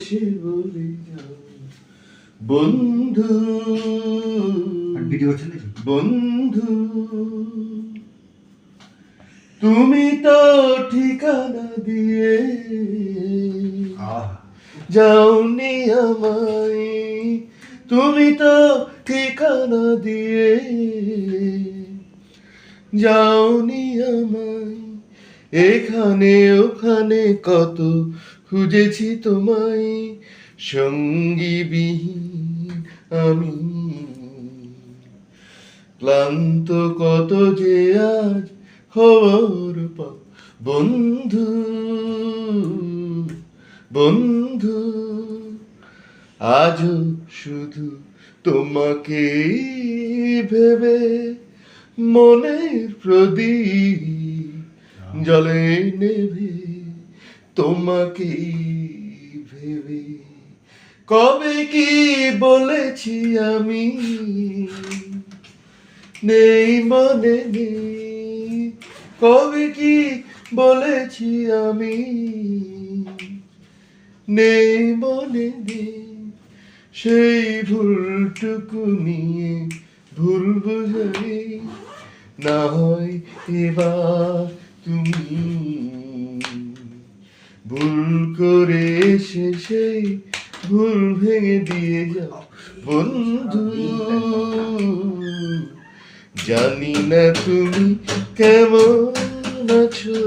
সে বলে যাও বন্ধু ভিডিও করছেন নাকি? বন্ধু তুমি তো ঠিকানা দিয়ে যাওনি আমায়, তুমি তো ঠিকানা দিয়ে যাওনি আমায়, এখানে ওখানে কত খুঁজেছি তোমায়, সঙ্গীবিহীন আমি ক্লান্ত কত যে আজ খবর পাও বন্ধু বন্ধু, আজও শুধু তোমাকে ভেবে মনের প্রদীপ জলে নেভে, তোমাকে ভেবে কবে কি বলেছি আমি, নেই মনে নেই কবে কি বলেছি আমি, নেই মনে নেই সেই ভুলটুকু নিয়ে ভুল বুঝাই, না হয় এবার তুমি ভুল করে এসে সেই ভুল ভেঙে দিয়ে যাও বন্ধু, জানি না তুমি কেমন আছো।